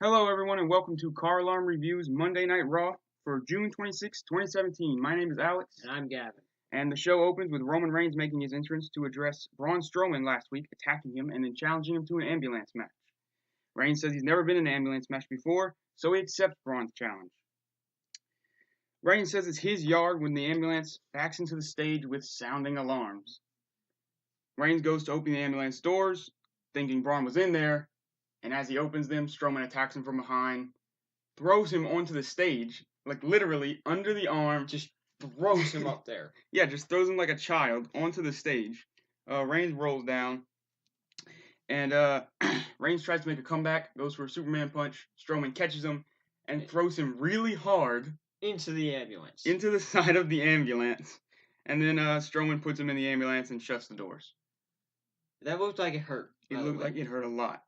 Hello, everyone, and welcome to CarAlarm Reviews Monday Night Raw for June 26, 2017. My name is Alex, And I'm Gavin. and the show opens with Roman Reigns making his entrance to address Braun Strowman last week, attacking him and then challenging him to an ambulance match. Reigns says he's never been in an ambulance match before, so he accepts Braun's challenge. Reigns says it's his yard when the ambulance backs into the stage with sounding alarms. Reigns goes to open the ambulance doors, thinking Braun was in there, and as he opens them, Strowman attacks him from behind, throws him onto the stage, like literally under the arm. Just throws him up there. Yeah, just throws him like a child onto the stage. Reigns rolls down, and Reigns tries to make a comeback, goes for a Superman punch. Strowman catches him and throws him really hard into the ambulance. Into the side of the ambulance. And then Strowman puts him in the ambulance and shuts the doors. That looked like it hurt. It looked like it hurt a lot.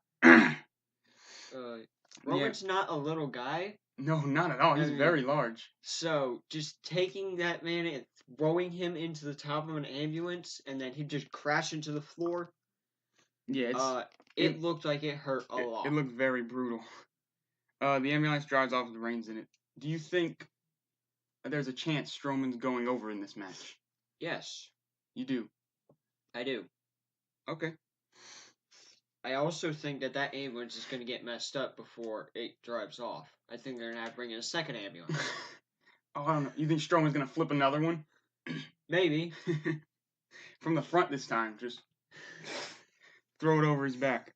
Roman's not a little guy. No, not at all. He's very large. So, just taking that man and throwing him into the top of an ambulance, and then he just crashed into the floor. Yeah, it looked like it hurt a lot. It looked very brutal. The ambulance drives off with Reigns in it. Do you think there's a chance Strowman's going over in this match? Yes. You do? I do. Okay. I also think that ambulance is going to get messed up before it drives off. I think they're going to have to bring in a second ambulance. Oh, I don't know. You think Strowman's going to flip another one? Maybe. From the front this time. Just throw it over his back.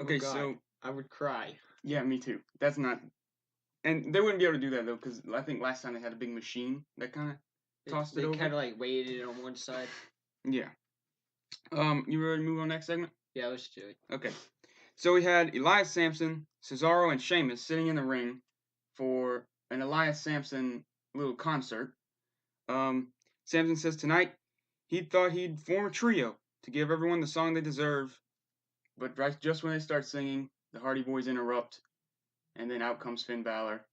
Okay, so... I would cry. Yeah, me too. That's not... And they wouldn't be able to do that, though, because I think last time they had a big machine that kind of tossed it over. They kind of, like, weighted it on one side. Yeah. You ready to move on to the next segment? Yeah, let's do it. Okay. So we had Elias Sampson, Cesaro, and Sheamus sitting in the ring for an Elias Sampson little concert. Sampson says tonight he thought he'd form a trio to give everyone the song they deserve, but just when they start singing, the Hardy Boys interrupt, and then out comes Finn Balor,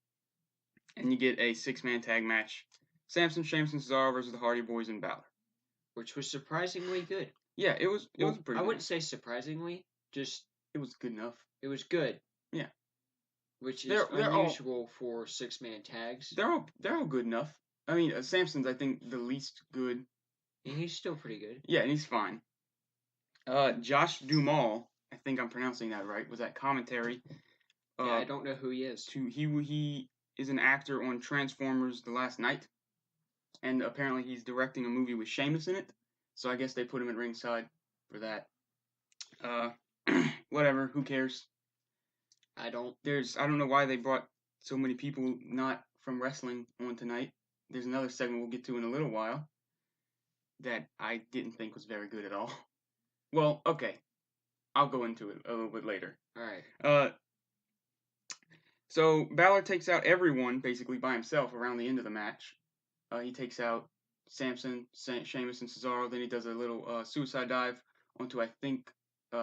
and you get a six-man tag match. Sampson, Sheamus, and Cesaro versus the Hardy Boys and Balor. Which was surprisingly good. Yeah, it was pretty good. I wouldn't say surprisingly, just... It was good enough. It was good. Yeah. Which is unusual for six-man tags. They're all good enough. I mean, Sampson's, I think, the least good. Yeah, he's still pretty good. Yeah, and he's fine. Josh Duhamel, I think I'm pronouncing that right, was at commentary. Yeah, I don't know who he is. He is an actor on Transformers: The Last Night, and apparently he's directing a movie with Sheamus in it. So I guess they put him at ringside for that. Whatever, who cares? I don't know why they brought so many people not from wrestling on tonight. There's another segment we'll get to in a little while that I didn't think was very good at all. Well, okay. I'll go into it a little bit later. Alright. So Balor takes out everyone basically by himself around the end of the match. He takes out Sampson, Sheamus, and Cesaro. Then he does a little suicide dive onto, I think,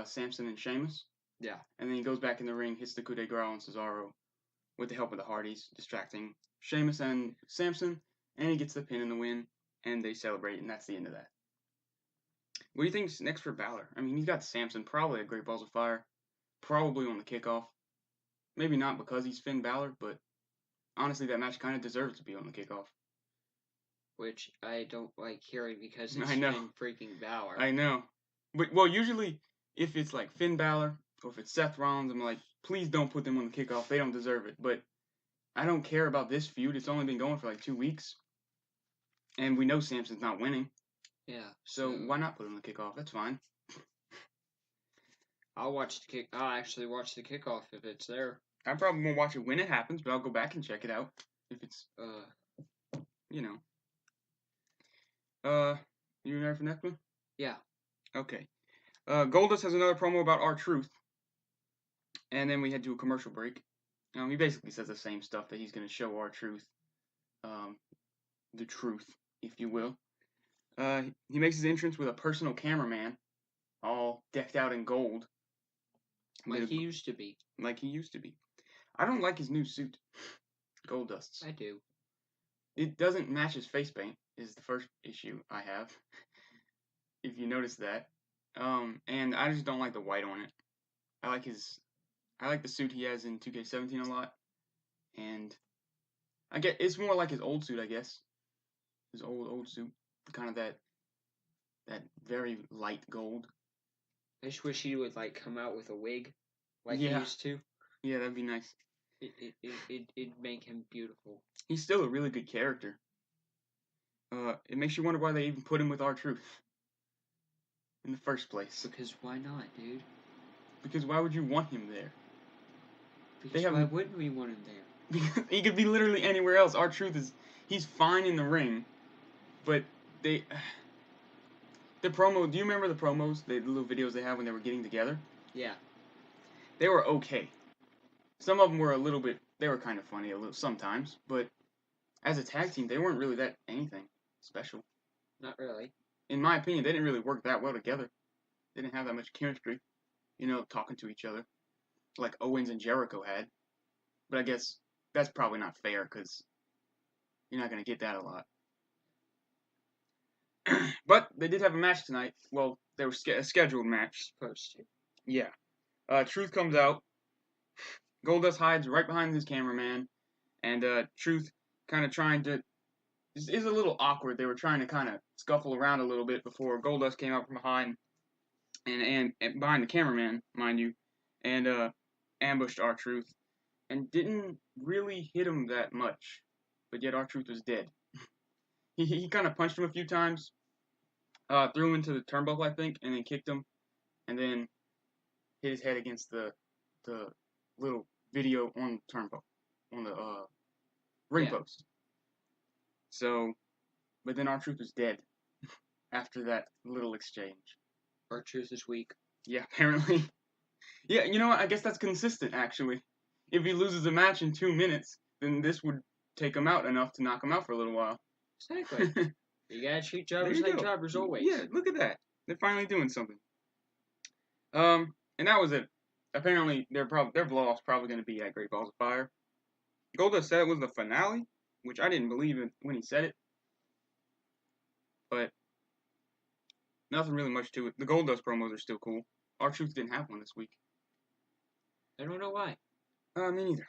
Sampson and Sheamus. Yeah. And then he goes back in the ring, hits the coup de grace on Cesaro with the help of the Hardys, distracting Sheamus and Sampson. And he gets the pin and the win, and they celebrate, and that's the end of that. What do you think's next for Balor? I mean, he's got Sampson, probably a Great Balls of Fire, probably on the kickoff. Maybe not because he's Finn Balor, but honestly, that match kind of deserves to be on the kickoff. Which I don't like hearing because it's Finn freaking Balor. I know. But, well, usually, if it's like Finn Balor, or if it's Seth Rollins, I'm like, please don't put them on the kickoff. They don't deserve it. But I don't care about this feud. It's only been going for like 2 weeks. And we know Sampson's not winning. Yeah. So why not put him on the kickoff? That's fine. I'll actually watch the kickoff if it's there. I probably won't watch it when it happens, but I'll go back and check it out if it's you know. You ready for the next one? Yeah. Okay. Goldust has another promo about R-Truth. And then we head to a commercial break. He basically says the same stuff that he's going to show R-Truth. The truth, if you will. He makes his entrance with a personal cameraman, all decked out in gold. Like he used to be. Like he used to be. I don't like his new suit. Goldust's. I do. It doesn't match his face paint, is the first issue I have. If you notice that. And I just don't like the white on it. I like his I like the suit he has in 2K17 a lot, and I get it's more like his old suit, I guess. His old suit, kind of that very light gold. I just wish he would like come out with a wig, like he Yeah, used to. yeah, that'd be nice. It'd make him beautiful. He's still a really good character. It makes you wonder why they even put him with R-Truth in the first place. Because why not, dude? Because why would you want him there? Because why wouldn't we want him there? Because he could be literally anywhere else. R-Truth he's fine in the ring, but the promo. Do you remember the promos, the little videos they had when they were getting together? Yeah. They were okay. Some of them were a little bit. They were kind of funny a little sometimes, but as a tag team, they weren't really that anything special. Not really. In my opinion, they didn't really work that well together. They didn't have that much chemistry, talking to each other, like Owens and Jericho had. But I guess that's probably not fair, because you're not going to get that a lot. But they did have a match tonight. Well, they were a scheduled match. Supposed to. Yeah. Truth comes out. Goldust hides right behind his cameraman. And Truth kind of trying to... This is a little awkward. They were trying to kind of scuffle around a little bit before Goldust came out from behind. And behind the cameraman, mind you. And ambushed R-Truth. And didn't really hit him that much. But yet R-Truth was dead. He kind of punched him a few times. Threw him into the turnbuckle, I think, and then kicked him. And then hit his head against the little video on the turnbuckle. On the ring post. So, but then R-Truth was dead after that little exchange. R-Truth is weak. Yeah, apparently. Yeah, you know what? I guess that's consistent, actually. If he loses a match in 2 minutes, then this would take him out enough to knock him out for a little while. Exactly. You gotta treat jobbers like jobbers always. Yeah, look at that. They're finally doing something. And that was it. Apparently, their blow-off's probably going to be at Great Balls of Fire. Goldust said it was the finale, which I didn't believe it when he said it. But nothing really much to it. The Goldust promos are still cool. R-Truth didn't have one this week. I don't know why. Me neither.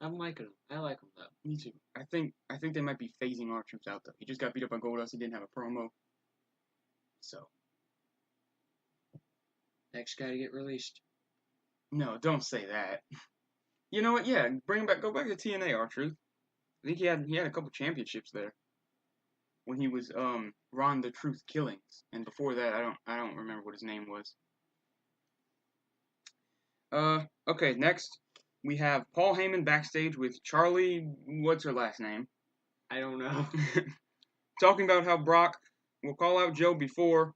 I'm liking them. I like them though. Me too. I think they might be phasing R-Truth out though. He just got beat up by Goldust. He didn't have a promo. So. Next guy to get released. No, don't say that. You know what? Yeah, bring him back. Go back to TNA, R-Truth. I think he had a couple championships there. When he was Ron the Truth Killings, and before that, I don't remember what his name was. Okay, next we have Paul Heyman backstage with Charlie. What's her last name? I don't know. Talking about how Brock will call out Joe before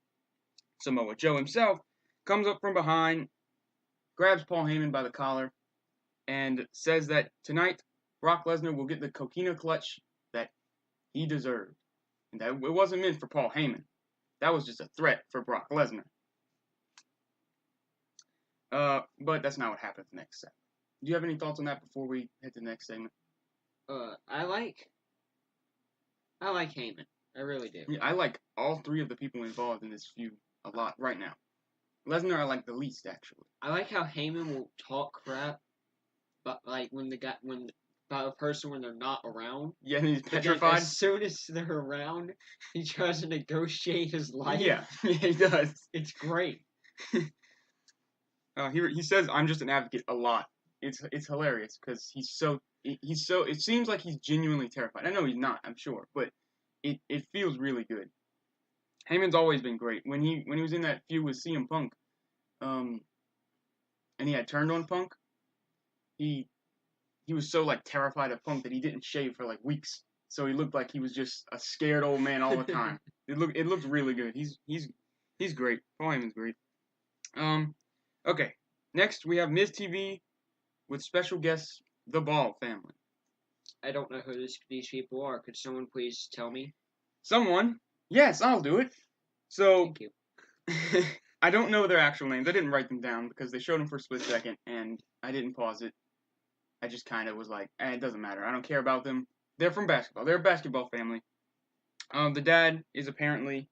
Samoa Joe himself comes up from behind, grabs Paul Heyman by the collar, and says that tonight Brock Lesnar will get the coquina clutch that he deserved. And that it wasn't meant for Paul Heyman. That was just a threat for Brock Lesnar. But that's not what happens next segment. Do you have any thoughts on that before we hit the next segment? I like Heyman. I really do. Yeah, I like all three of the people involved in this feud a lot right now. Lesnar I like the least, actually. I like how Heyman will talk crap, but like about a person when they're not around. Yeah, and he's petrified. As soon as they're around, he tries to negotiate his life. Yeah, he does. It's great. He says, "I'm just an advocate" a lot. It's hilarious because he's so. It seems like he's genuinely terrified. I know he's not, I'm sure, but it feels really good. Heyman's always been great. When he was in that feud with CM Punk, and he had turned on Punk, he was so like terrified of Punk that he didn't shave for like weeks. So he looked like he was just a scared old man all the time. It looked really good. He's great. Paul Heyman's great. Okay. Next we have Miz TV with special guests, the Ball family. I don't know who these people are. Could someone please tell me? Someone? Yes, I'll do it. So, thank you. I don't know their actual names. I didn't write them down because they showed them for a split second, and I didn't pause it. I just kind of was like, it doesn't matter. I don't care about them. They're from basketball. They're a basketball family. The dad is apparently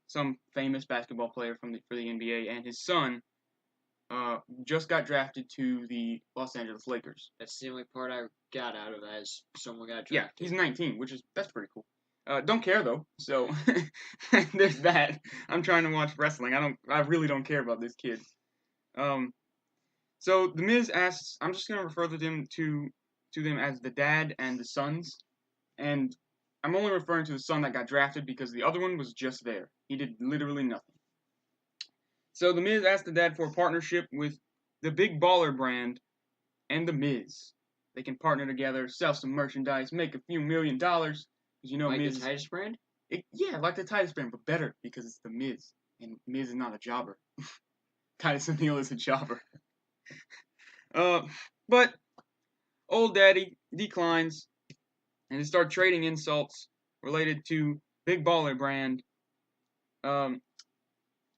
some famous basketball player for the NBA, and his son just got drafted to the Los Angeles Lakers. That's the only part I got out of that is someone got drafted. Yeah, he's 19, that's pretty cool. Don't care though, so there's that. I'm trying to watch wrestling. I really don't care about this kid. So the Miz asks, I'm just gonna refer to them as the dad and the sons, and I'm only referring to the son that got drafted because the other one was just there. He did literally nothing. So the Miz asked the dad for a partnership with the Big Baller brand and the Miz. They can partner together, sell some merchandise, make a few $1 million. Because you know like Miz. The Titus brand? Yeah, like the Titus brand, but better because it's the Miz. And Miz is not a jobber. Titus O'Neil is a jobber. But old daddy declines and they start trading insults related to Big Baller brand.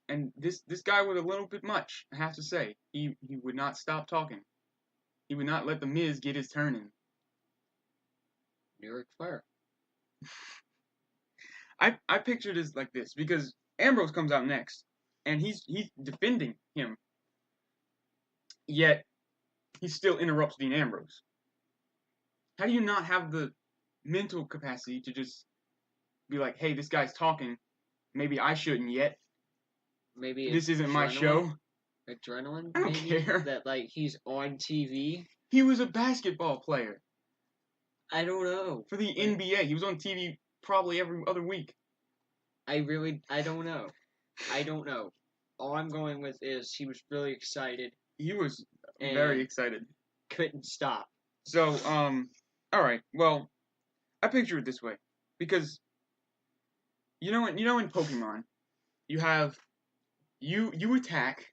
And this guy was a little bit much, I have to say. He would not stop talking. He would not let the Miz get his turn in. New York Fire. I pictured it like this because Ambrose comes out next and he's defending him. Yet he still interrupts Dean Ambrose. How do you not have the mental capacity to just be like, hey, this guy's talking. Maybe I shouldn't yet. Maybe this isn't my show. Adrenaline? I don't care. That, like, he's on TV? He was a basketball player. I don't know. For the NBA. He was on TV probably every other week. I don't know. I don't know. All I'm going with is he was really excited. He was very excited. Couldn't stop. So, alright, well, I picture it this way. Because, you know in Pokemon, you have, you attack,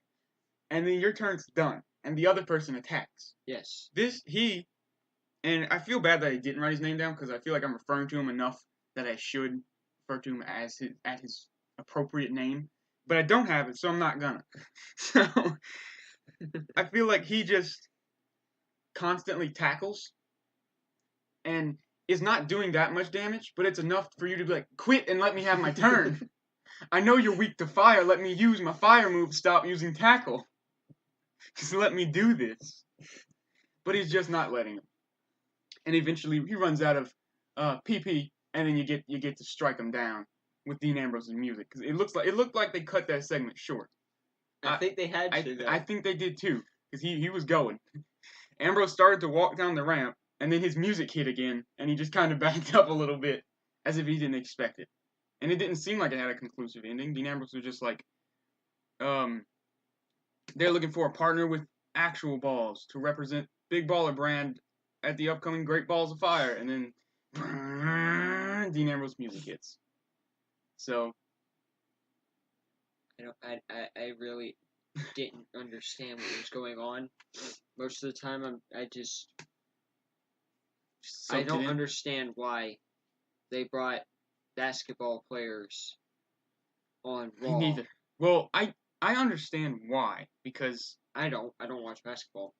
and then your turn's done, and the other person attacks. Yes. And I feel bad that I didn't write his name down, because I feel like I'm referring to him enough that I should refer to him as his appropriate name. But I don't have it, so I'm not gonna. So, I feel like he just constantly tackles, and is not doing that much damage, but it's enough for you to be like, quit and let me have my turn. I know you're weak to fire, let me use my fire move, stop using tackle. Just let me do this. But he's just not letting him. And eventually he runs out of PP, and then you get to strike him down with Dean Ambrose's music. Because it looked like they cut that segment short. I think they had to, though. I think they did too, because he was going. Ambrose started to walk down the ramp, and then his music hit again, and he just kind of backed up a little bit, as if he didn't expect it. And it didn't seem like it had a conclusive ending. Dean Ambrose was just like, they're looking for a partner with actual balls to represent Big Baller brand at the upcoming Great Balls of Fire, and then Dean Ambrose music hits. So I really didn't understand what was going on. Most of the time I don't understand why they brought basketball players on Raw. Me neither. Well, I understand why, because I don't watch basketball.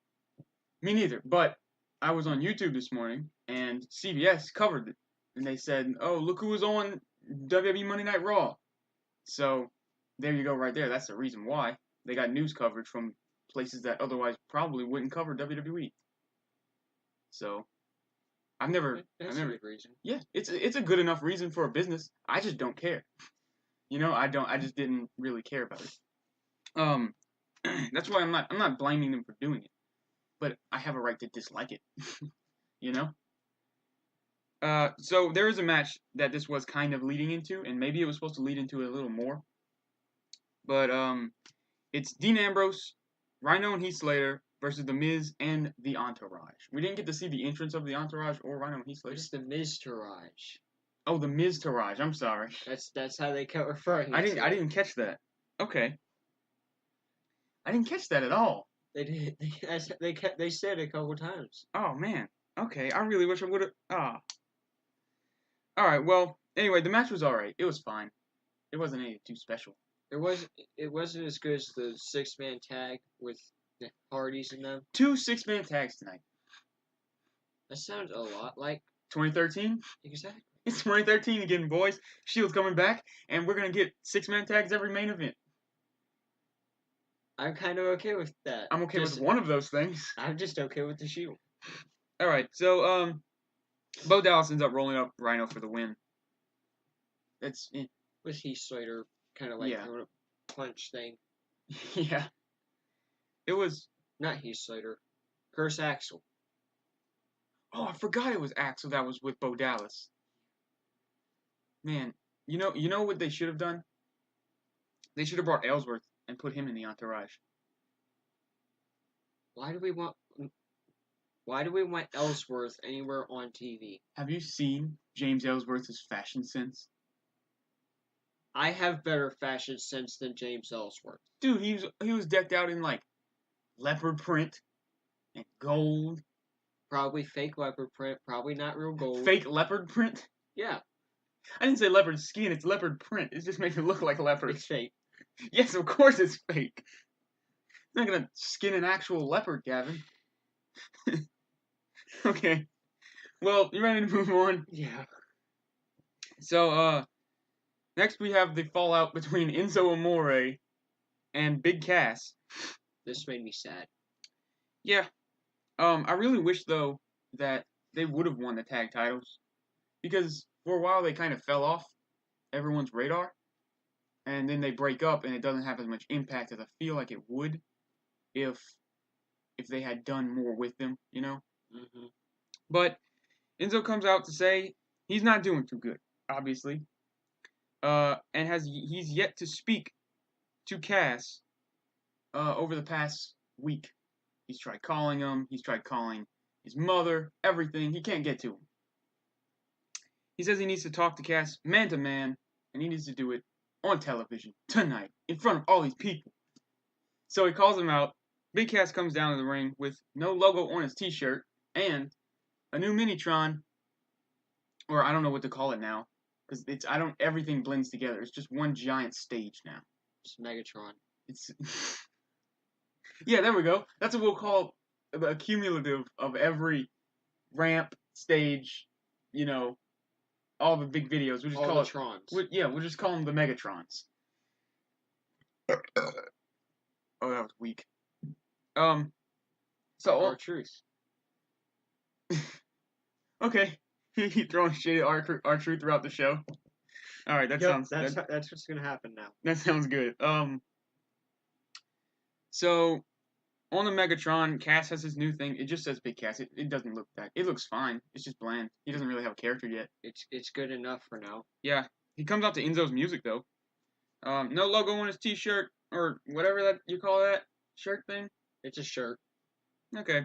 Me neither, but I was on YouTube this morning, and CBS covered it, and they said, oh, look who was on WWE Monday Night Raw. So, there you go right there. That's the reason why. They got news coverage from places that otherwise probably wouldn't cover WWE. So, That's a good reason. Yeah, it's a good enough reason for a business. I just don't care. I just didn't really care about it. That's why I'm not blaming them for doing it. But I have a right to dislike it. So there is a match that this was kind of leading into, and maybe it was supposed to lead into it a little more. But it's Dean Ambrose, Rhino and Heath Slater versus The Miz and the Entourage. We didn't get to see the entrance of the Entourage or Rhino and Heath Slater. It's the Miz-tourage. Oh, the Miz-tourage. I'm sorry. That's how they kept referring to it. I didn't catch that. Okay. I didn't catch that at all. They did. They said it a couple times. Oh man. Okay. I really wish I would have. All right. Well. Anyway, the match was all right. It was fine. It wasn't anything too special. It wasn't as good as the 6-man tag with the Hardys in them. 2 6-man tags tonight. That sounds a lot like 2013. Exactly. It's 2013 again, boys. Shield's coming back, and we're gonna get 6-man tags every main event. I'm kind of okay with that. I'm okay with one of those things. I'm just okay with the Shield. All right, so Bo Dallas ends up rolling up Rhino for the win. That's Was Heath Slater kind of like throwing a punch thing? Yeah. It was not Heath Slater. Curse Axel. Oh, I forgot it was Axel that was with Bo Dallas. Man, you know what they should have done? They should have brought Ellsworth and put him in the entourage. Why do we want Ellsworth anywhere on TV? Have you seen James Ellsworth's fashion sense? I have better fashion sense than James Ellsworth. Dude, he was decked out in like leopard print and gold. Probably fake leopard print, probably not real gold. Fake leopard print? Yeah. I didn't say leopard skin, it's leopard print. It just makes it look like leopard. It's fake. Yes, of course it's fake. It's not gonna skin an actual leopard, Gavin. Okay. Well, you ready to move on? Yeah. So, next we have the fallout between Enzo Amore and Big Cass. This made me sad. Yeah. I really wish, though, that they would have won the tag titles. Because for a while they kind of fell off everyone's radar. And then they break up and it doesn't have as much impact as I feel like it would if they had done more with them, you know? Mm-hmm. But Enzo comes out to say he's not doing too good, obviously. And he's yet to speak to Cass over the past week. He's tried calling him. He's tried calling his mother. Everything. He can't get to him. He says he needs to talk to Cass man to man, and he needs to do it on television tonight in front of all these people. So he calls him out. Big Cass comes down to the ring with no logo on his t-shirt and a new Minitron, or I don't know what to call it now, because everything blends together. It's just one giant stage now. It's Megatron. It's yeah, there we go. That's what we'll call the cumulative of every ramp, stage, you know, all the big videos. We just all call the it Trons. we'll just call them the Megatrons. Oh, that was weak. So R-Truth. Okay, he throwing shade at R-Truth throughout the show. All right, that's what's gonna happen now. That sounds good. So on the Megatron, Cass has his new thing. It just says Big Cass. It doesn't look that. It looks fine. It's just bland. He doesn't really have a character yet. It's good enough for now. Yeah, he comes out to Enzo's music though. No logo on his T-shirt or whatever that you call that shirt thing. It's a shirt. Okay.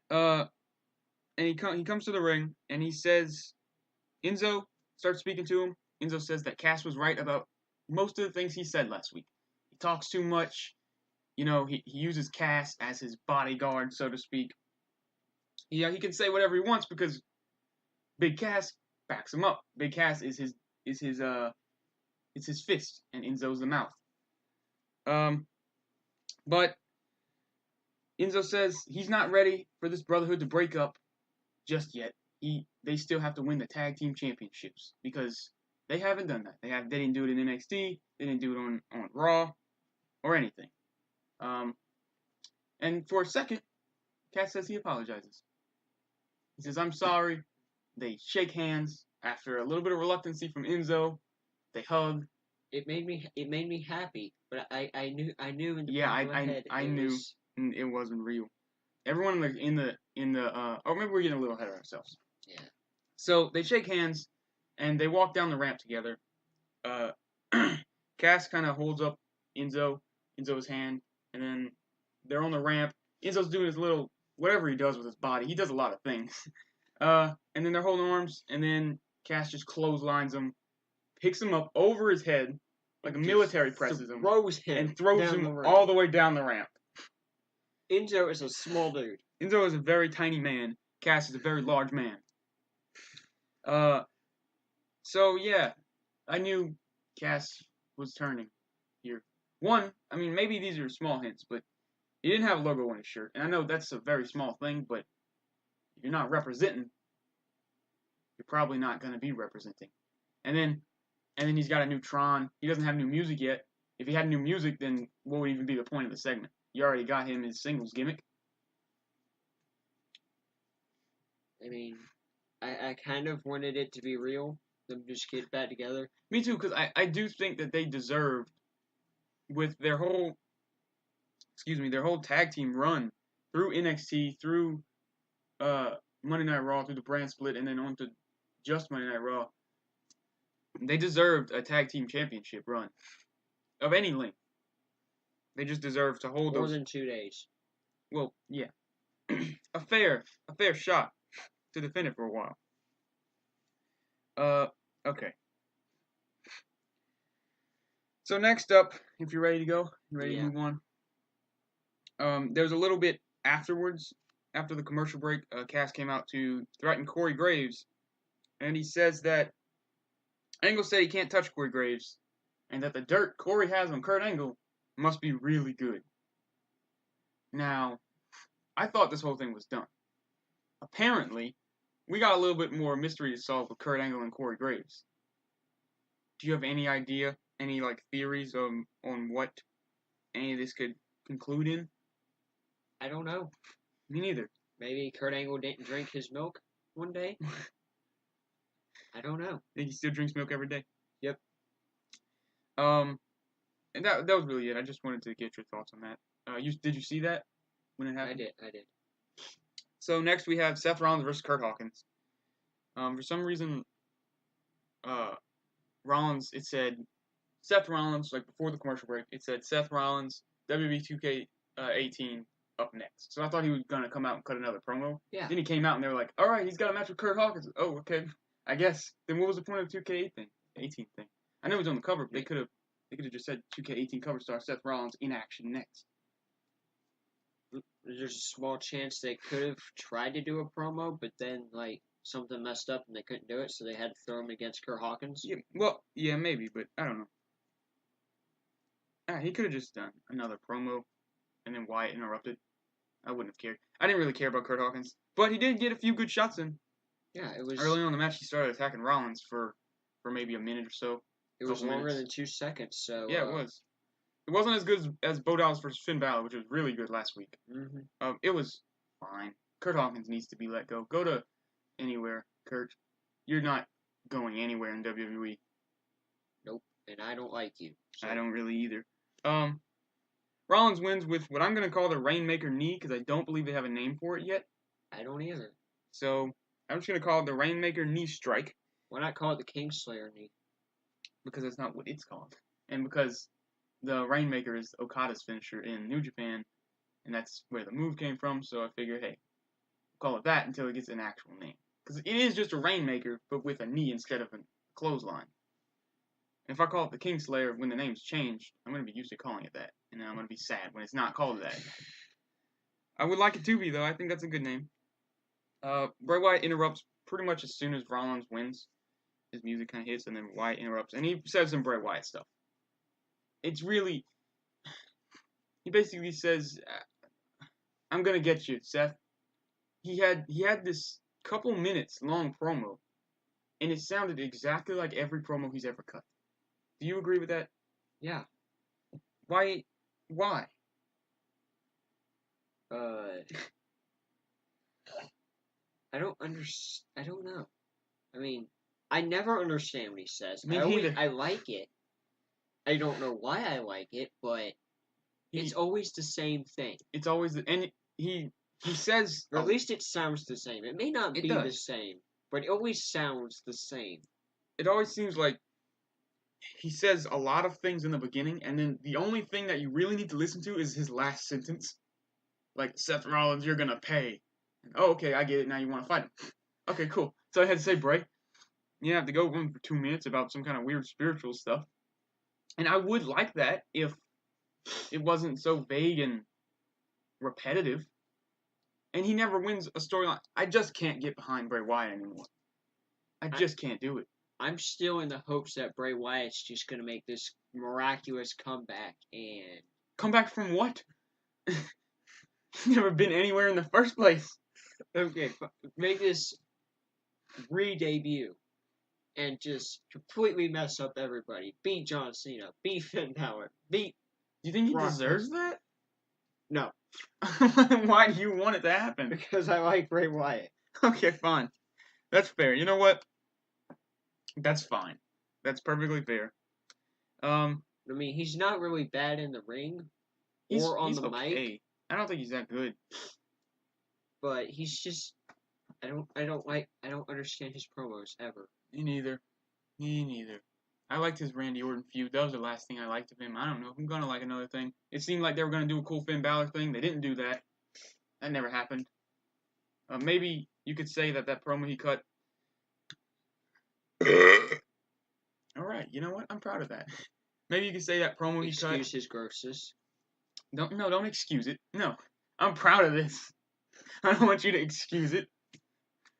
And he comes to the ring and he says, Enzo starts speaking to him. Enzo says that Cass was right about most of the things he said last week. He talks too much. You know, he uses Cass as his bodyguard, so to speak. Yeah, he can say whatever he wants because Big Cass backs him up. Big Cass is his fist and Enzo's the mouth. But Enzo says he's not ready for this brotherhood to break up just yet. They still have to win the tag team championships because they haven't done that. They didn't do it in NXT. They didn't do it on Raw or anything. And for a second, Cass says he apologizes. He says, "I'm sorry." They shake hands after a little bit of reluctancy from Enzo. They hug. It made me happy, but I knew in the back of my head I knew it wasn't real. Everyone in the or maybe we're getting a little ahead of ourselves. Yeah. So they shake hands and they walk down the ramp together. Cass kind of holds up Enzo's hand, and then they're on the ramp. Enzo's doing his little whatever he does with his body. He does a lot of things. And then they're holding arms, and then Cass just clotheslines him, picks him up over his head like a military presses him, and throws him all the way down the ramp. Enzo is a small dude. Enzo is a very tiny man. Cass is a very large man. So yeah, I knew Cass was turning here. One, I mean, maybe these are small hints, but he didn't have a logo on his shirt, and I know that's a very small thing, but if you're not representing, you're probably not going to be representing. And then he's got a new Tron. He doesn't have new music yet. if he had new music, then what would even be the point of the segment? You already got him his singles gimmick. I mean, I kind of wanted it to be real. Them just get back together. Me too, because I do think that they deserved, with their whole tag team run through NXT, through Monday Night Raw, through the brand split, and then on to just Monday Night Raw. They deserved a tag team championship run of any length. They just deserve to hold More those. than 2 days. Well, yeah, a fair shot to defend it for a while. Okay. So next up, if you're ready to go, you ready to move on? There's a little bit afterwards, after the commercial break, Cass came out to threaten Corey Graves, and he says that Angle said he can't touch Corey Graves, and that the dirt Corey has on Kurt Angle must be really good. Now, I thought this whole thing was done. Apparently, we got a little bit more mystery to solve with Kurt Angle and Corey Graves. Do you have any idea, any theories on what any of this could conclude in? I don't know. Me neither. Maybe Kurt Angle didn't drink his milk one day? I don't know. Think he still drinks milk every day? Yep. And that was really it. I just wanted to get your thoughts on that. Did you see that when it happened? I did. So next we have Seth Rollins versus Kurt Hawkins. For some reason, Rollins, it said Seth Rollins, before the commercial break, it said Seth Rollins, WWE 2K18 up next. So I thought he was going to come out and cut another promo. Yeah. Then he came out and they were like, alright, he's got a match with Kurt Hawkins. Oh, okay. I guess. Then what was the point of the 2K18 thing? I know it was on the cover, but they could have just said 2K18 cover star Seth Rollins in action next. There's a small chance they could have tried to do a promo, but then, something messed up and they couldn't do it, so they had to throw him against Kurt Hawkins. Yeah, well, yeah, maybe, but I don't know. He could have just done another promo, and then Wyatt interrupted. I wouldn't have cared. I didn't really care about Kurt Hawkins, but he did get a few good shots in. Yeah, it was... Early on in the match, he started attacking Rollins for maybe a minute or so. It was longer than 2 seconds, so... Yeah, it was. It wasn't as good as Bo Dallas versus Finn Balor, which was really good last week. Mm-hmm. It was fine. Kurt Hawkins needs to be let go. Go to anywhere, Kurt. You're not going anywhere in WWE. Nope, and I don't like you. So. I don't really either. Rollins wins with what I'm going to call the Rainmaker knee, because I don't believe they have a name for it yet. I don't either. So, I'm just going to call it the Rainmaker knee strike. Why not call it the Kingslayer knee? Because that's not what it's called. And because the Rainmaker is Okada's finisher in New Japan, and that's where the move came from, so I figured, hey, call it that until it gets an actual name. Because it is just a Rainmaker, but with a knee instead of a clothesline. And if I call it the Kingslayer when the name's changed, I'm going to be used to calling it that. And then I'm going to be sad when it's not called that. I would like it to be, though. I think that's a good name. Bray Wyatt interrupts pretty much as soon as Rollins wins. His music kind of hits, and then Wyatt interrupts. And he says some Bray Wyatt stuff. It's really... He basically says, I'm going to get you, Seth. He had this couple minutes long promo, and it sounded exactly like every promo he's ever cut. Do you agree with that? Yeah. Why? I don't know. I mean, I never understand what he says. Me neither. I like it. I don't know why I like it, but it's always the same thing. It's always and he says, or at least it sounds the same. It may not be does. the same, but it always sounds the same. It always seems like he says a lot of things in the beginning, and then the only thing that you really need to listen to is his last sentence. Like, Seth Rollins, you're gonna pay. Oh, okay, I get it. Now you want to fight him. Okay, cool. So I had to say, Bray, you have to go on for 2 minutes about some kind of weird spiritual stuff. And I would like that if it wasn't so vague and repetitive. And he never wins a storyline. I just can't get behind Bray Wyatt anymore. I just can't do it. I'm still in the hopes that Bray Wyatt's just going to make this miraculous comeback and... Comeback from what? He's never been anywhere in the first place. Okay, make this re-debut. and just completely mess up everybody. Beat John Cena, beat Finn Balor, beat Do you think he Brock deserves Lesnar. that? No, Why do you want it to happen? because I like Bray Wyatt. Okay, fine. That's fair. You know what? That's fine. That's perfectly fair. I mean, he's not really bad in the ring or on He's the okay. mic, I don't think he's that good. but he's just I don't understand his promos ever. Me neither. Me neither. I liked his Randy Orton feud. That was the last thing I liked of him. I don't know if I'm gonna like another thing. It seemed like they were gonna do a cool Finn Balor thing. They didn't do that. That never happened. Maybe you could say that promo he cut. All right, you know what? I'm proud of that. Maybe you could say that promo he cut. Excuse his grossness. Don't excuse it. No, I'm proud of this. I don't want you to excuse it.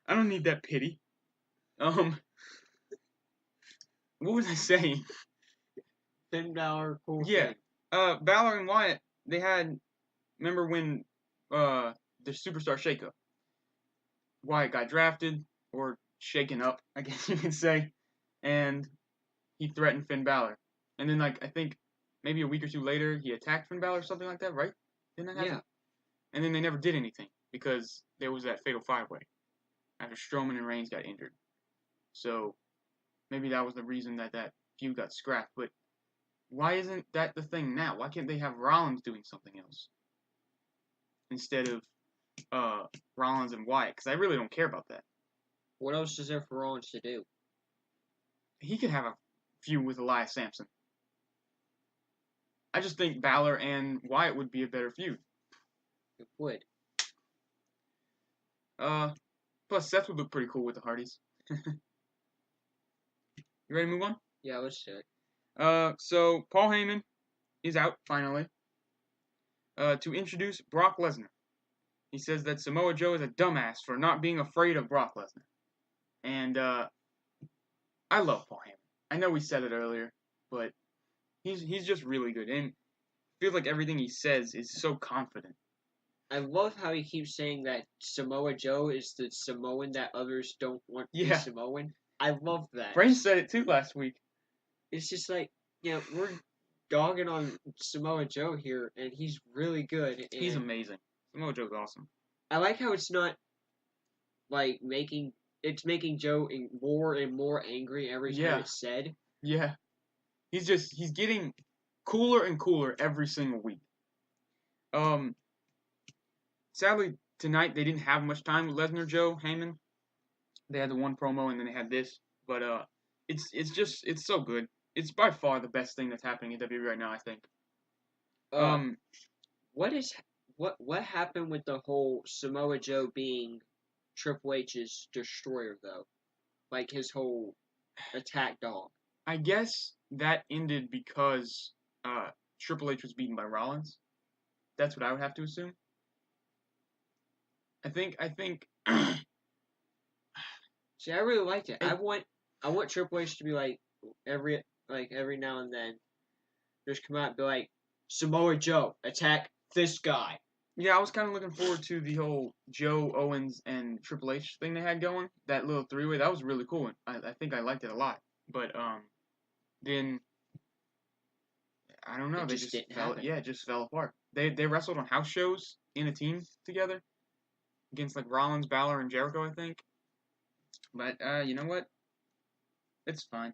I don't need that pity. What was I saying? Finn Balor, cool Yeah. thing. Balor and Wyatt, they had. Remember when the Superstar Shakeup? Wyatt got drafted or shaken up, I guess you could say, and he threatened Finn Balor. And then, like, I think maybe a week or two later, he attacked Finn Balor or something like that, right? Didn't that happen? Yeah. And then they never did anything because there was that fatal 5-way after Strowman and Reigns got injured. So maybe that was the reason that feud got scrapped. But why isn't that the thing now? Why can't they have Rollins doing something else instead of Rollins and Wyatt? Because I really don't care about that. What else is there for Rollins to do? He could have a feud with Elias Sampson. I just think Balor and Wyatt would be a better feud. It would. Plus Seth would look pretty cool with the Hardys. You ready to move on? Yeah, let's do it. So Paul Heyman is out finally. To introduce Brock Lesnar. He says that Samoa Joe is a dumbass for not being afraid of Brock Lesnar. And I love Paul Heyman. I know we said it earlier, but he's just really good. And I feel like everything he says is so confident. I love how he keeps saying that Samoa Joe is the Samoan that others don't want to be Samoan. I love that. Brain said it too last week. It's just like, we're dogging on Samoa Joe here, and he's really good. And he's amazing. Samoa Joe's awesome. I like how it's not like making Joe more and more angry every time it's said. Yeah. He's getting cooler and cooler every single week. Sadly, tonight they didn't have much time with Lesnar, Joe, Heyman. They had the one promo and then they had this. But it's so good. It's by far the best thing that's happening in WWE right now, I think. What happened with the whole Samoa Joe being Triple H's destroyer though? Like his whole attack dog. I guess that ended because Triple H was beaten by Rollins. That's what I would have to assume. I think. See, I really liked it. I want Triple H to be like every now and then, just come out and be like, Samoa Joe, attack this guy. Yeah, I was kind of looking forward to the whole Joe, Owens, and Triple H thing they had going. That little 3-way, that was really cool. I think I liked it a lot. But then I don't know. They just fell. Yeah, it just fell apart. They wrestled on house shows in a team together against like Rollins, Balor, and Jericho, I think. But you know what? It's fine.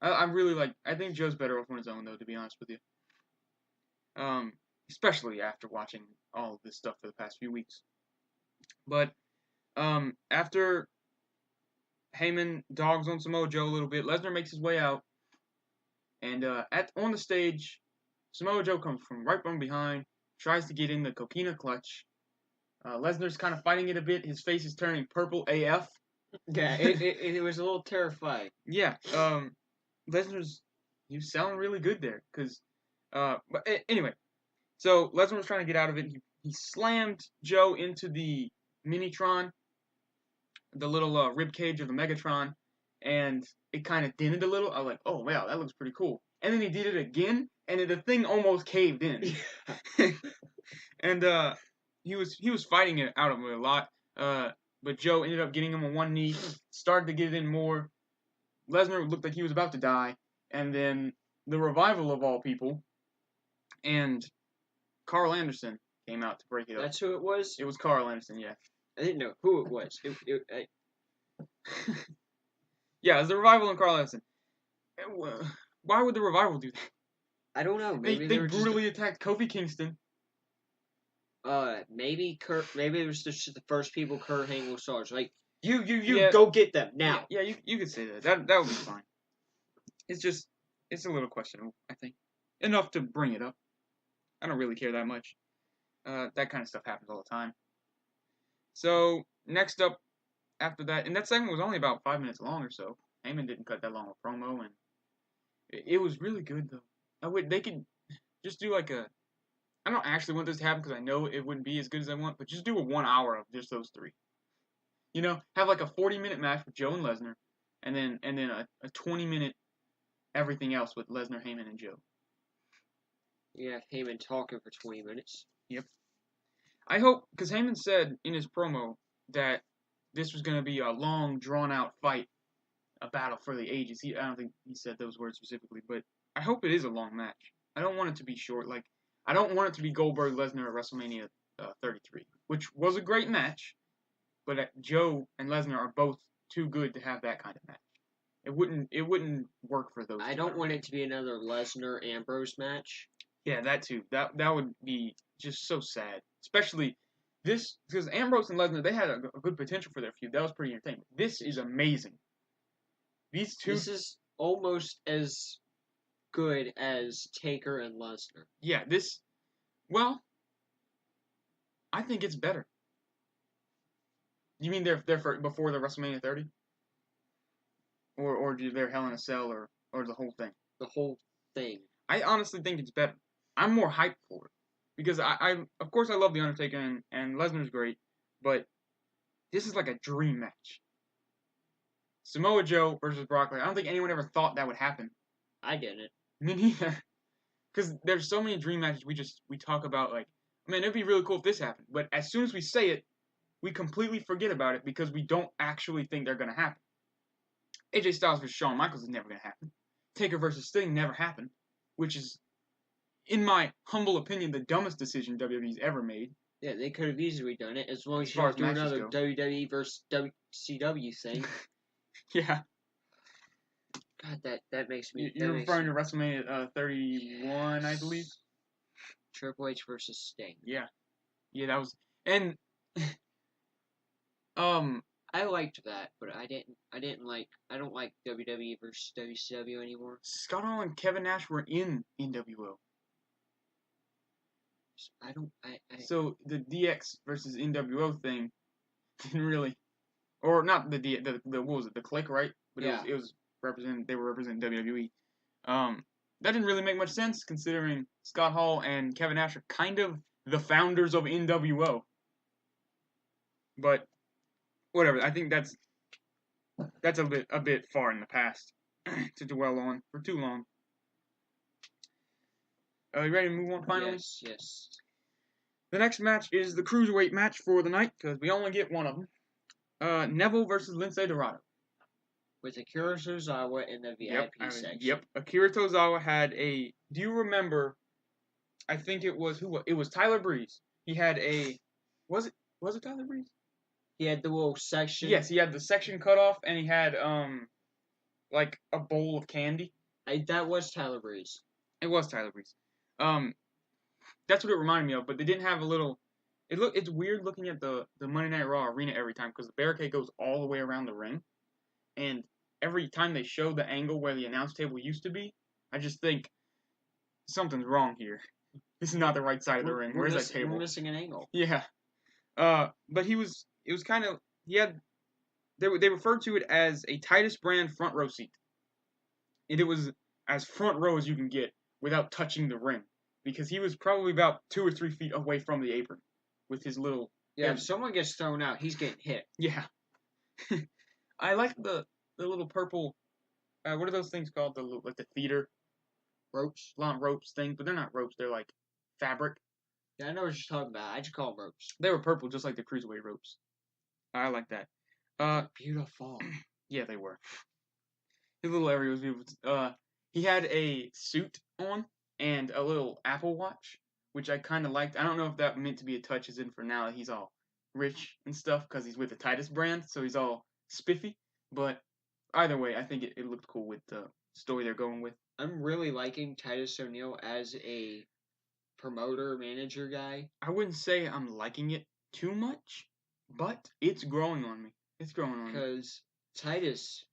I really like. I think Joe's better off on his own, though. To be honest with you. Especially after watching all of this stuff for the past few weeks. But after Heyman dogs on Samoa Joe a little bit, Lesnar makes his way out, and on the stage, Samoa Joe comes from right from behind, tries to get in the Coquina clutch. Lesnar's kind of fighting it a bit. His face is turning purple AF. Yeah, it was a little terrifying. Yeah, Lesnar's he was selling really good there, cause but anyway, so Lesnar was trying to get out of it. He slammed Joe into the Minitron, the little rib cage of the Megatron, and it kind of dented a little. I was like, oh wow, that looks pretty cool. And then he did it again, and the thing almost caved in. And he was fighting it out of it a lot. But Joe ended up getting him on one knee, started to get it in more, Lesnar looked like he was about to die, and then the Revival of all people, and Carl Anderson came out to break it up. That's who it was? It was Carl Anderson, yeah. I didn't know who it was. Yeah, it was the Revival and Carl Anderson. Why would the Revival do that? I don't know. Maybe they brutally attacked Kofi Kingston. Maybe it was just the first people Kurt Angle saw. It's like, you Yeah. go get them now. Yeah, you could say that. That would be fine. It's a little questionable, I think. Enough to bring it up. I don't really care that much. That kind of stuff happens all the time. So, next up, after that, and that segment was only about 5 minutes long or so. Heyman didn't cut that long a promo, and it was really good, though. They could just do like a... I don't actually want this to happen because I know it wouldn't be as good as I want, but just do a 1 hour of just those three. You know, have like a 40-minute match with Joe and Lesnar, and then a 20-minute everything else with Lesnar, Heyman, and Joe. Yeah, Heyman talking for 20 minutes. Yep. I hope, because Heyman said in his promo that this was going to be a long, drawn-out fight, a battle for the ages. I don't think he said those words specifically, but I hope it is a long match. I don't want it to be short. Like, I don't want it to be Goldberg-Lesnar at WrestleMania 33, which was a great match, but Joe and Lesnar are both too good to have that kind of match. It wouldn't work for those. I don't want it to be another Lesnar Ambrose match. Yeah, that too. That would be just so sad. Especially this, because Ambrose and Lesnar, they had a good potential for their feud. That was pretty entertaining. This is amazing. These two. This is almost as good as Taker and Lesnar. Yeah, this. Well, I think it's better. You mean they're before the WrestleMania 30? Or do they're Hell in a Cell or the whole thing? The whole thing. I honestly think it's better. I'm more hyped for it. Because I of course I love The Undertaker and Lesnar's great, but this is like a dream match. Samoa Joe versus Brock Lesnar. I don't think anyone ever thought that would happen. I didn't. Me neither. Because there's so many dream matches we talk about like, man, it'd be really cool if this happened. But as soon as we say it, we completely forget about it because we don't actually think they're going to happen. AJ Styles versus Shawn Michaels is never going to happen. Taker versus Sting never happened, which is, in my humble opinion, the dumbest decision WWE's ever made. Yeah, they could have easily done it, as long as you don't do another WWE versus WCW thing. Yeah. God, that makes me... You're referring to WrestleMania 31, I believe? Triple H versus Sting. Yeah. Yeah, that was... And... I liked that, but I don't like WWE versus WCW anymore. Scott Hall and Kevin Nash were in NWO. So the DX versus NWO thing didn't really, or not the what was it, the Click, right? But yeah. It was they were representing WWE. That didn't really make much sense considering Scott Hall and Kevin Nash are kind of the founders of NWO. But whatever, I think that's a bit far in the past to dwell on for too long. Are you ready to move on finally? Yes. The next match is the Cruiserweight match for the night, because we only get one of them. Neville versus Lince Dorado. With Akira Tozawa in the VIP section. Yep. Akira Tozawa had a... Do you remember... I think it was... It was Tyler Breeze. He had a... Was it Tyler Breeze? He had the little section. Yes, he had the section cut off, and he had, like, a bowl of candy. That was Tyler Breeze. It was Tyler Breeze. That's what it reminded me of, but they didn't have a little... It's weird looking at the Monday Night Raw arena every time, because the barricade goes all the way around the ring, and every time they show the angle where the announce table used to be, I just think, something's wrong here. This is not the right side of the ring. Where's that table? We're missing an angle. Yeah. But it was kind of... They referred to it as a Titus Brand front row seat. And it was as front row as you can get without touching the ring. Because he was probably about 2 or 3 feet away from the apron with his little... Yeah, if someone gets thrown out, he's getting hit. Yeah. I like the little purple... what are those things called? The theater? Ropes? Long ropes thing, but they're not ropes. They're like fabric. Yeah, I know what you're talking about. I just call them ropes. They were purple, just like the Cruiserweight ropes. I like that. Beautiful. Yeah, they were. His little area was beautiful. He had a suit on and a little Apple Watch, which I kind of liked. I don't know if that meant to be a touch, as in for now he's all rich and stuff because he's with the Titus brand, so he's all spiffy. But either way, I think it looked cool with the story they're going with. I'm really liking Titus O'Neil as a promoter manager guy. I wouldn't say I'm liking it too much, but it's growing on me. It's growing on me. Because Titus,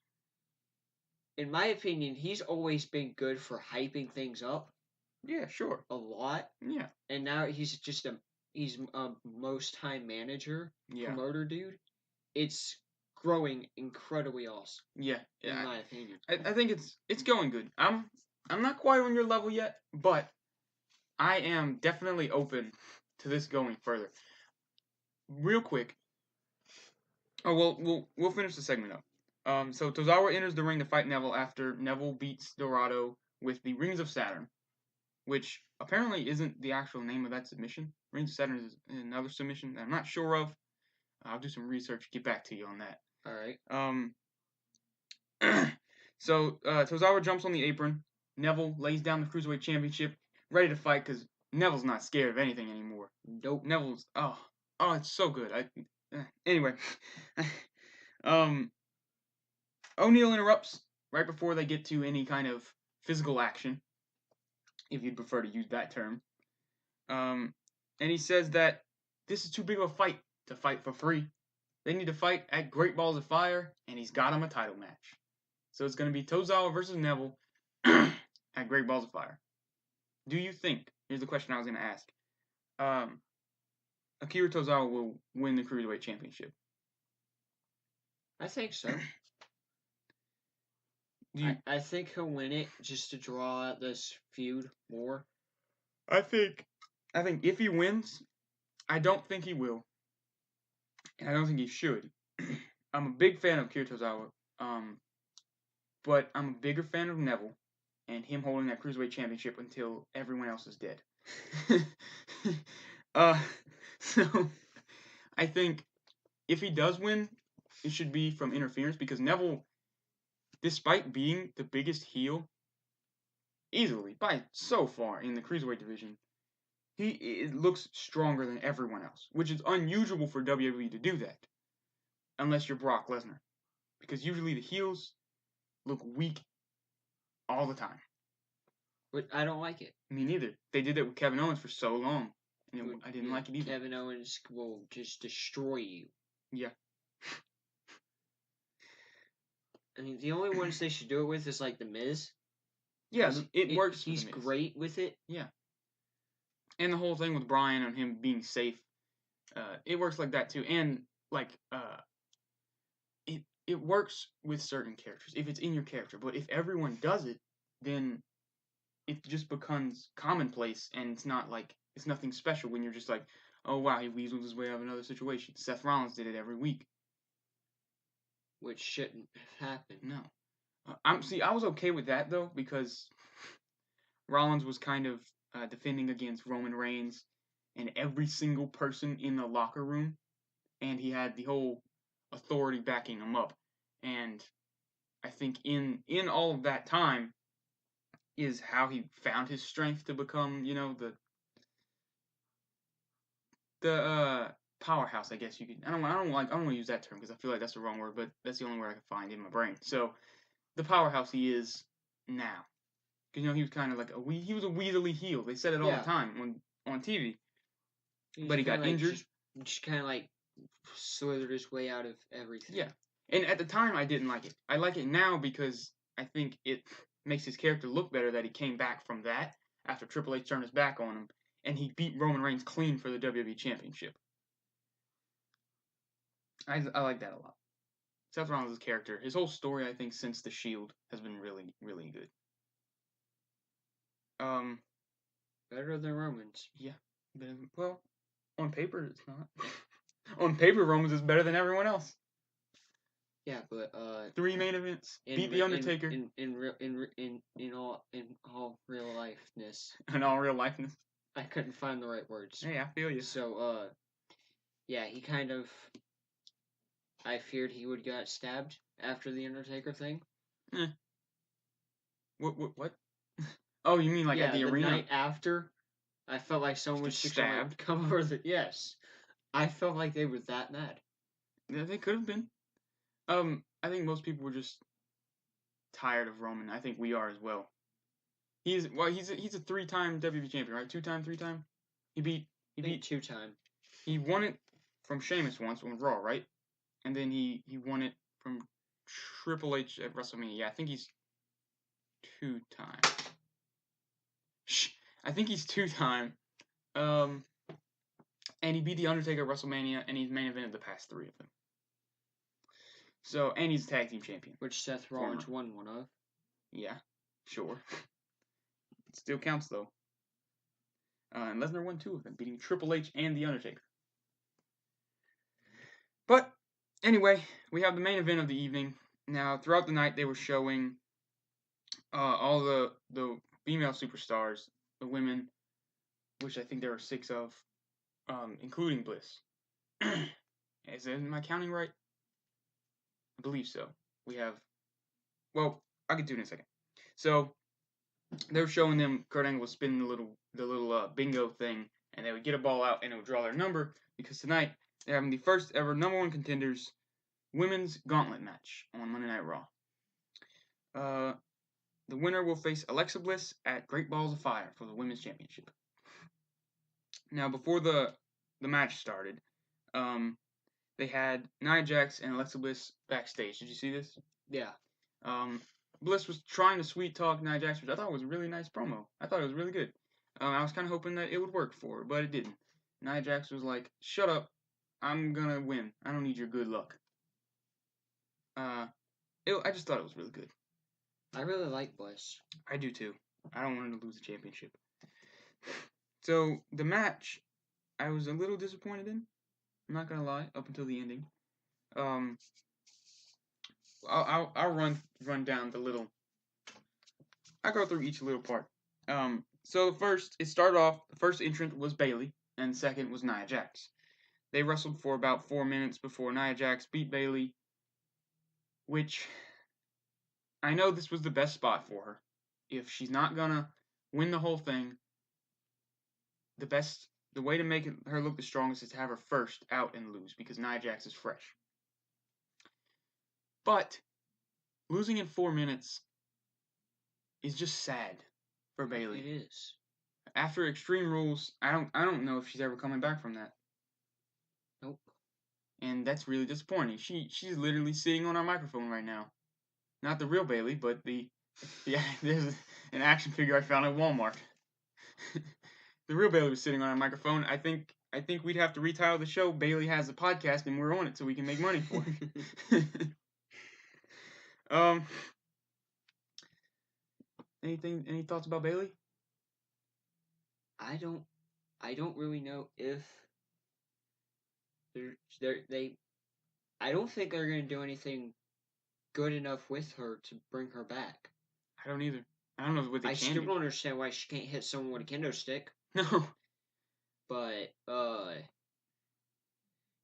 in my opinion, he's always been good for hyping things up. Yeah, sure. A lot. Yeah. And now he's just a most time manager, promoter dude. It's growing incredibly awesome. Yeah. In my opinion. I think it's going good. I'm not quite on your level yet, but I am definitely open to this going further. Real quick. Oh well, we'll finish the segment up. So Tozawa enters the ring to fight Neville after Neville beats Dorado with the Rings of Saturn, which apparently isn't the actual name of that submission. Rings of Saturn is another submission that I'm not sure of. I'll do some research, get back to you on that. All right. So Tozawa jumps on the apron. Neville lays down the Cruiserweight Championship, ready to fight because Neville's not scared of anything anymore. Nope. Neville's it's so good. Anyway, O'Neil interrupts right before they get to any kind of physical action, if you'd prefer to use that term. And he says that this is too big of a fight to fight for free. They need to fight at Great Balls of Fire, and he's got him a title match. So it's going to be Tozawa versus Neville at Great Balls of Fire. Do you think, here's the question I was going to ask, Akira Tozawa will win the Cruiserweight Championship? I think so. I think he'll win it just to draw out this feud more. I think if he wins, I don't think he will. And I don't think he should. I'm a big fan of Akira Tozawa, but I'm a bigger fan of Neville and him holding that Cruiserweight Championship until everyone else is dead. So I think if he does win, it should be from interference because Neville, despite being the biggest heel, easily, by so far in the Cruiserweight division, he looks stronger than everyone else, which is unusual for WWE to do that, unless you're Brock Lesnar, because usually the heels look weak all the time. But I don't like it. Me neither. They did that with Kevin Owens for so long, and I didn't like it either. Kevin Owens will just destroy you. Yeah. I mean, the only ones they should do it with is like The Miz. Yeah, it works. He's great with it. Yeah. And the whole thing with Bryan and him being safe, it works like that too. And like, it works with certain characters if it's in your character. But if everyone does it, then it just becomes commonplace, and it's nothing special when you're just like, oh wow, he weaseled his way out of another situation. Seth Rollins did it every week, which shouldn't have happened. No, I was okay with that though because Rollins was kind of defending against Roman Reigns and every single person in the locker room, and he had the whole authority backing him up. And I think in all of that time is how he found his strength to become, the powerhouse, I guess you could. I don't want to use that term because I feel like that's the wrong word, but that's the only word I can find in my brain. So the powerhouse he is now. Because, he was kind of like he was a weaselly heel. They said it all the time on TV. But he got injured. Just kind of like slithered his way out of everything. Yeah. And at the time, I didn't like it. I like it now because I think it makes his character look better that he came back from that after Triple H turned his back on him. And he beat Roman Reigns clean for the WWE Championship. I like that a lot. Seth Rollins' character, his whole story, I think, since The Shield has been really, really good. Better than Roman's. Yeah. Well, on paper, it's not. On paper, Roman's is better than everyone else. Yeah, but 3 main events. Beat The Undertaker. In all real lifeness. In all real lifeness. I couldn't find the right words. Hey, I feel you. So, yeah, he kind of. I feared he would get stabbed after the Undertaker thing. What? Oh, you mean like at the arena? The night after, I felt like someone was just gonna like, come over the. Yes, I felt like they were that mad. Yeah, they could have been. I think most people were just tired of Roman. I think we are as well. He's a 3-time WWE champion, right? 2-time, 3-time. He beat 2-time. He won it from Sheamus once on Raw, right? And then he won it from Triple H at WrestleMania. Yeah, I think he's 2-time. I think he's 2-time. And he beat The Undertaker at WrestleMania, and he's main evented the past 3 of them. So, and he's tag team champion. Which Seth Rollins won one of. Yeah, sure. It still counts, though. And Lesnar won 2 of them, beating Triple H and The Undertaker. But, anyway, we have the main event of the evening. Now, throughout the night, they were showing all the female superstars, the women, which I think there are 6 of, including Bliss. Am I counting right? I believe so. We have, well, I can do it in a second. So, they were showing them, Kurt Angle was spinning the little bingo thing, and they would get a ball out, and it would draw their number, because tonight, they're having the first ever #1 contenders women's Gauntlet match on Monday Night Raw. The winner will face Alexa Bliss at Great Balls of Fire for the women's championship. Now, before the match started, they had Nia Jax and Alexa Bliss backstage. Did you see this? Yeah. Bliss was trying to sweet talk Nia Jax, which I thought was a really nice promo. I thought it was really good. I was kind of hoping that it would work for her, but it didn't. Nia Jax was like, "Shut up. I'm gonna win. I don't need your good luck." I just thought it was really good. I really like Bliss. I do too. I don't want her to lose the championship. So the match, I was a little disappointed in. I'm not gonna lie, up until the ending. I'll run down the little. I'll go through each little part. So it started off. The first entrant was Bayley, and second was Nia Jax. They wrestled for about 4 minutes before Nia Jax beat Bayley, which I know this was the best spot for her. If she's not gonna win the whole thing, the way to make her look the strongest is to have her first out and lose, because Nia Jax is fresh. But losing in 4 minutes is just sad for Bayley. It is. After Extreme Rules, I don't know if she's ever coming back from that. Nope. And that's really disappointing. She's literally sitting on our microphone right now. Not the real Bayley, but there's an action figure I found at Walmart. The real Bayley was sitting on our microphone. I think we'd have to retitle the show "Bayley Has a Podcast" and we're on it so we can make money for it. Any thoughts about Bayley? I don't really know if I don't think they're gonna do anything good enough with her to bring her back. I don't either. I don't know what they can do. I still don't understand why she can't hit someone with a kendo stick. No. But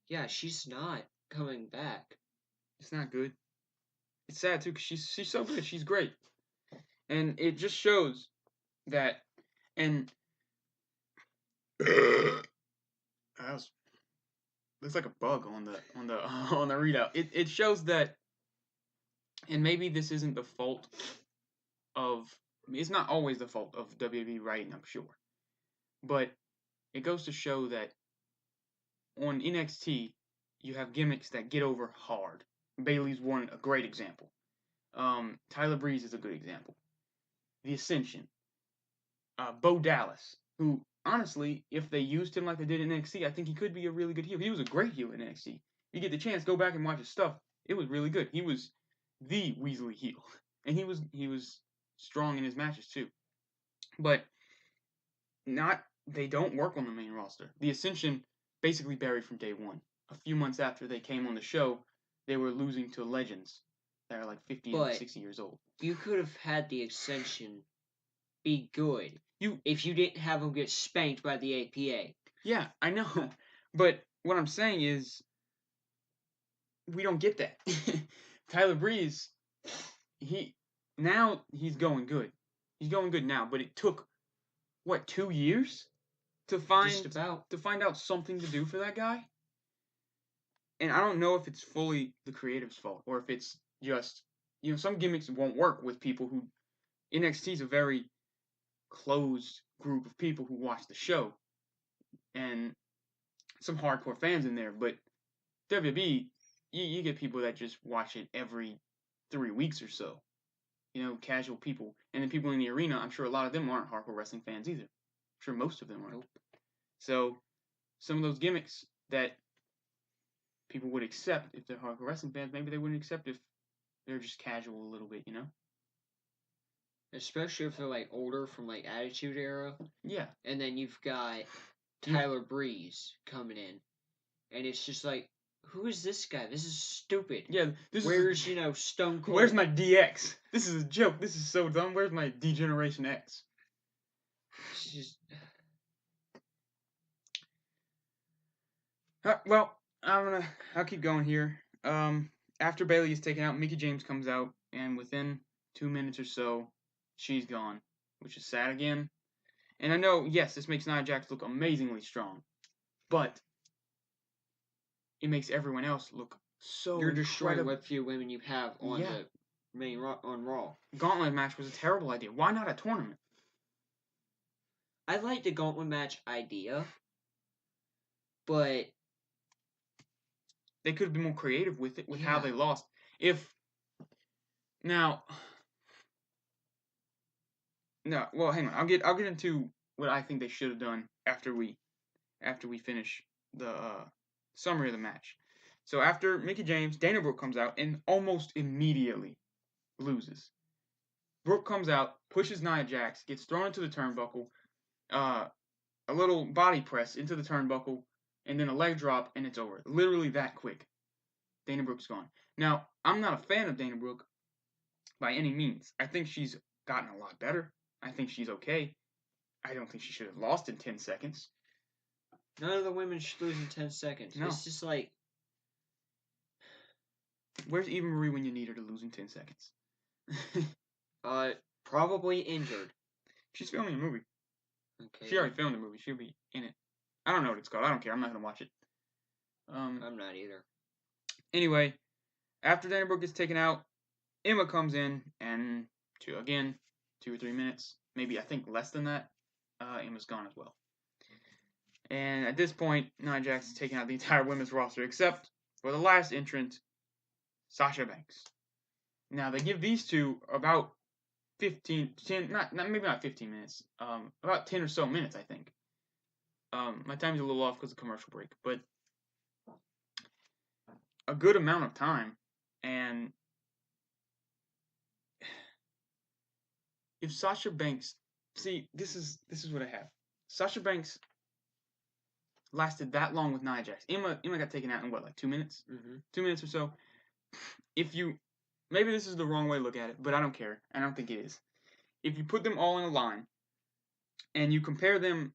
yeah, she's not coming back. It's not good. It's sad too, because she's so good. She's great, and it just shows that. And there's like a bug on the readout. It shows that, and maybe this isn't the fault of. It's not always the fault of WWE writing, I'm sure, but it goes to show that on NXT you have gimmicks that get over hard. Bayley's a great example. Tyler Breeze is a good example. The Ascension. Bo Dallas, who, honestly, if they used him like they did in NXT, I think he could be a really good heel. He was a great heel in NXT. You get the chance, go back and watch his stuff. It was really good. He was the Weasley heel. And he was strong in his matches, too. But they don't work on the main roster. The Ascension basically buried from day one. A few months after they came on the show, they were losing to legends that are like 50 and 60 years old. You could have had the Ascension be good if you didn't have them get spanked by the APA. Yeah, I know. But what I'm saying is, we don't get that. Tyler Breeze, now he's going good. He's going good now, but it took, what, 2 years to Just about. find out something to do for that guy? And I don't know if it's fully the creative's fault or if it's just, some gimmicks won't work with people who, NXT's a very closed group of people who watch the show, and some hardcore fans in there, but WWE, you get people that just watch it every 3 weeks or so. Casual people. And then people in the arena, I'm sure a lot of them aren't hardcore wrestling fans either. I'm sure most of them aren't. Nope. So, some of those gimmicks that people would accept if they're hardcore wrestling fans, maybe they wouldn't accept if they're just casual a little bit, Especially if they're like older from like Attitude Era. Yeah. And then you've got Tyler Breeze coming in. And it's just like, who is this guy? This is stupid. Yeah, where's Stone Cold? Where's my DX? This is a joke. This is so dumb. Where's my D-Generation X? It's just... Well, I'll keep going here. After Bayley is taken out, Nikki James comes out, and within 2 minutes or so, she's gone, which is sad again. And I know, yes, this makes Nia Jax look amazingly strong, but it makes everyone else look so You're destroying what few women you have on the main on Raw. Gauntlet match was a terrible idea. Why not a tournament? I like the Gauntlet match idea, but they could have been more creative with it, with how they lost. Well, hang on. I'll get into what I think they should have done after we finish the summary of the match. So after Mickie James, Dana Brooke comes out and almost immediately loses. Brooke comes out, pushes Nia Jax, gets thrown into the turnbuckle, a little body press into the turnbuckle, and then a leg drop, and it's over. Literally that quick. Dana Brooke's gone. Now, I'm not a fan of Dana Brooke by any means. I think she's gotten a lot better. I think she's okay. I don't think she should have lost in 10 seconds. None of the women should lose in 10 seconds. No. It's just like... Where's Eva Marie when you need her to lose in 10 seconds? Probably injured. She's filming a movie. Okay. She already filmed the movie. She'll be in it. I don't know what it's called. I don't care. I'm not going to watch it. I'm not either. Anyway, after Dana Brooke gets taken out, Emma comes in, and 2 or 3 minutes, maybe I think less than that, Emma's gone as well. And at this point, Nia Jax is taking out the entire women's roster, except for the last entrant, Sasha Banks. Now, they give these two about 10, maybe not 15 minutes, about 10 or so minutes, I think. My time's a little off because of commercial break, but a good amount of time. And if Sasha Banks, see, this is what I have. Sasha Banks lasted that long with Nia Jax. Emma got taken out in what, like 2 minutes? Mm-hmm. 2 minutes or so. Maybe this is the wrong way to look at it, but I don't care. I don't think it is. If you put them all in a line, and you compare them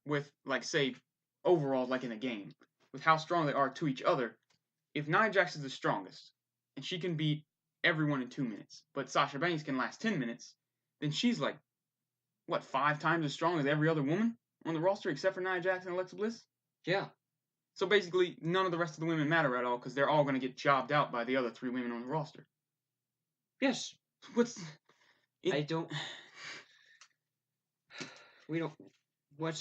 with, like, say, overall, like in a game, with how strong they are to each other, if Nia Jax is the strongest, and she can beat everyone in 2 minutes, but Sasha Banks can last 10 minutes, then she's like, what, 5 times as strong as every other woman on the roster except for Nia Jax and Alexa Bliss? Yeah. So basically, none of the rest of the women matter at all because they're all going to get jobbed out by the other 3 women on the roster. Yes. What's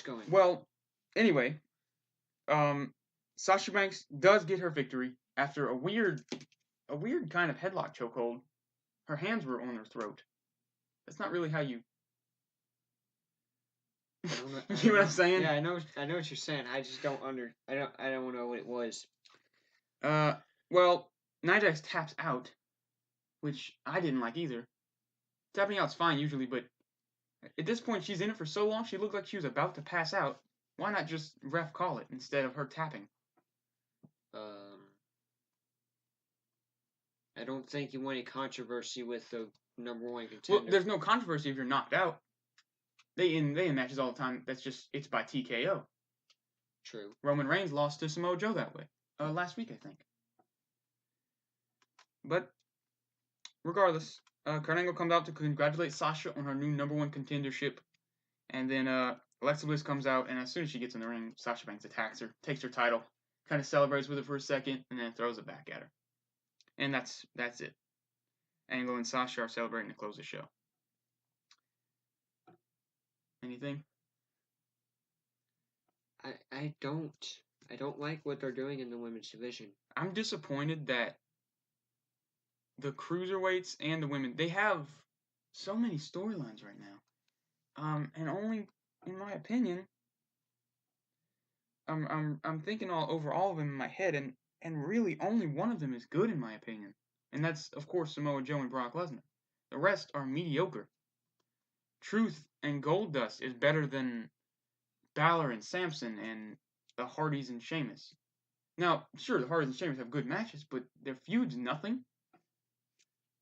going on? Well, anyway, Sasha Banks does get her victory after a weird kind of headlock chokehold. Her hands were on her throat. That's not really how you... You know what I'm saying? Yeah, I know what you're saying. I just don't I don't know what it was. Well, Nia Jax taps out, which I didn't like either. Tapping out's fine usually, but at this point she's in it for so long she looked like she was about to pass out. Why not just ref call it instead of her tapping? I don't think you want any controversy with the number 1 contender. Well, there's no controversy if you're knocked out. They in matches all the time. It's by TKO. True. Roman Reigns lost to Samoa Joe that way. Last week, I think. But regardless, Kurt Angle comes out to congratulate Sasha on her new #1 contendership. And then Alexa Bliss comes out, and as soon as she gets in the ring, Sasha Banks attacks her, takes her title, kind of celebrates with her for a second, and then throws it back at her. And that's it. Angle and Sasha are celebrating to close the show. Anything? I don't like what they're doing in the women's division. I'm disappointed that the cruiserweights and the women, they have so many storylines right now. And only, in my opinion, I'm thinking over all of them in my head, and really only one of them is good in my opinion, and that's of course Samoa Joe and Brock Lesnar. The rest are mediocre. Truth and Goldust is better than Balor and Samson and the Hardys and Sheamus. Now, sure, the Hardys and Sheamus have good matches, but their feud's nothing.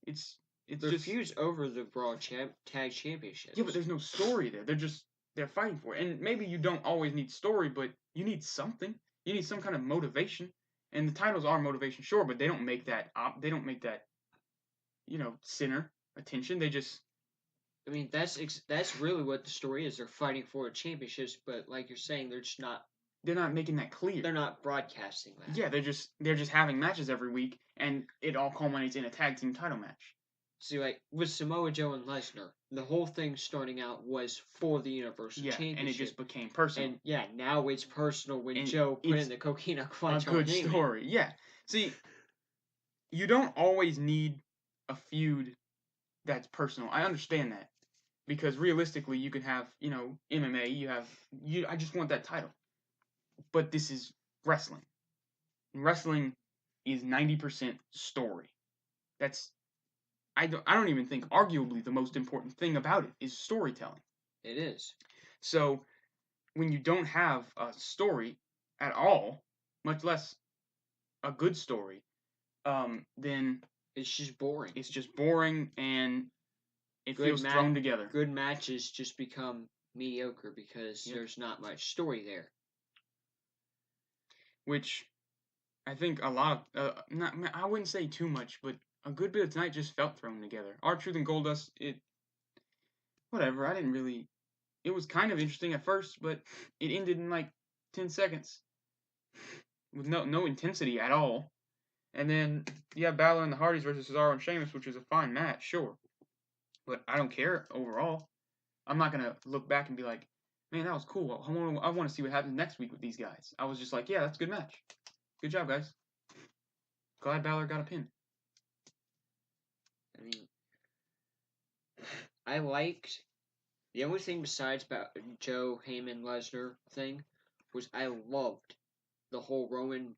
It's Their just feud's over the Raw Tag Championships. Yeah, but there's no story there. They're fighting for it. And maybe you don't always need story, but you need something. You need some kind of motivation. And the titles are motivation, sure, but they don't make that center attention. They just I mean, that's really what the story is. They're fighting for championships, but like you're saying, they're not making that clear. They're not broadcasting that. Yeah, they're just having matches every week, and it all culminates in a tag team title match. See, like with Samoa Joe and Lesnar, the whole thing starting out was for the Universal Championship, and it just became personal. And yeah, now it's personal when Joe put in the coquina clutch. A good story, yeah. See, you don't always need a feud that's personal. I understand that. Because realistically, you can have, MMA, I just want that title. But this is wrestling. And wrestling is 90% story. I don't even think arguably the most important thing about it is storytelling. It is. So, when you don't have a story at all, much less a good story, then it's just boring. It's just boring, and it feels thrown together. Good matches just become mediocre because there's not much story there. Which I think a lot of, I wouldn't say too much, but a good bit of tonight just felt thrown together. R-Truth and Goldust, whatever, it was kind of interesting at first, but it ended in like 10 seconds. With no intensity at all. And then, Balor and the Hardys versus Cesaro and Sheamus, which is a fine match, sure. But I don't care overall. I'm not going to look back and be like, man, that was cool. I want to see what happens next week with these guys. I was just like, yeah, that's a good match. Good job, guys. Glad Balor got a pin. I mean, I liked... The only thing besides Joe Heyman Lesnar thing was I loved the whole Roman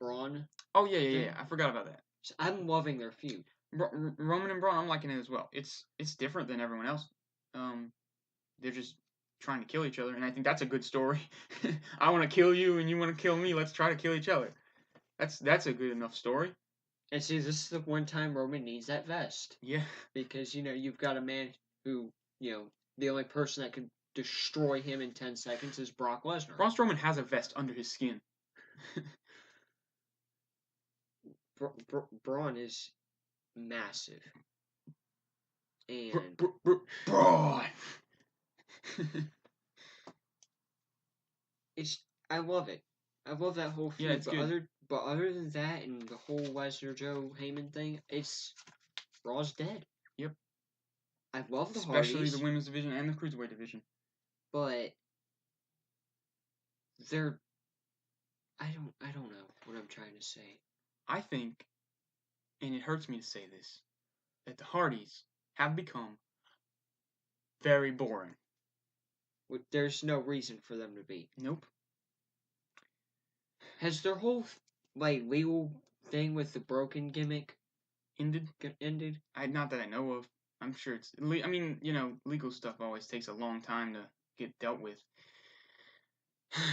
Braun. Oh, yeah. I forgot about that. So I'm loving their feud. Roman and Braun, I'm liking it as well. It's different than everyone else. They're just trying to kill each other, and I think that's a good story. I want to kill you, and you want to kill me. Let's try to kill each other. That's a good enough story. And see, this is the one time Roman needs that vest. Yeah. Because, you've got a man who, the only person that can destroy him in 10 seconds is Brock Lesnar. Braun Strowman has a vest under his skin. Braun is massive. And Braun. I love it. I love that whole feud. Yeah, it's good. But other than that and the whole Lesnar Joe Heyman thing, Raw's dead. Yep. I love the Especially Hardys, the women's division and the Cruiserweight division. But I don't know what I'm trying to say. I think, and it hurts me to say this, that the Hardys have become very boring. There's no reason for them to be. Nope. Has their whole legal thing with the broken gimmick ended? Not that I know of. I'm sure it's. I mean, legal stuff always takes a long time to get dealt with.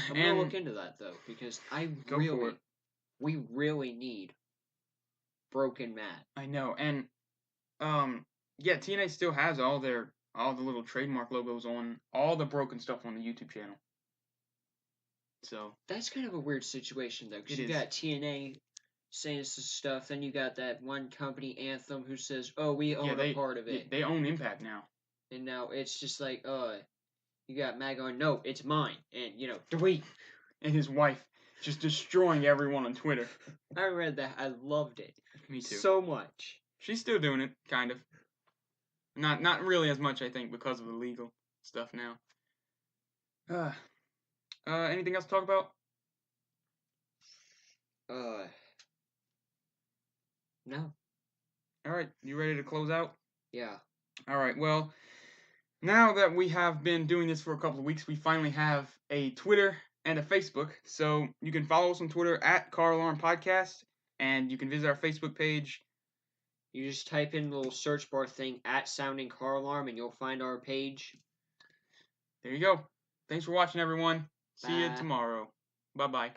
I'm gonna look into that though, because we really need Broken Matt. I know, and TNA still has all the little trademark logos on all the broken stuff on the YouTube channel. So that's kind of a weird situation though, because you got TNA saying some stuff. Then you got that one company, Anthem, who says, "Oh, we own a part of it." They own Impact now. And now it's just like, you got Matt going, "No, it's mine," and delete. And his wife just destroying everyone on Twitter. I read that. I loved it. Me too. So much. She's still doing it, kind of. Not really as much, I think, because of the legal stuff now. Anything else to talk about? No. All right, you ready to close out? Yeah. All right, well, now that we have been doing this for a couple of weeks, we finally have a Twitter and a Facebook. So you can follow us on Twitter at CarAlarm Podcast, and you can visit our Facebook page. You just type in the little search bar thing at Sounding Car Alarm, and you'll find our page. There you go. Thanks for watching, everyone. See you Bye. tomorrow. Bye-bye.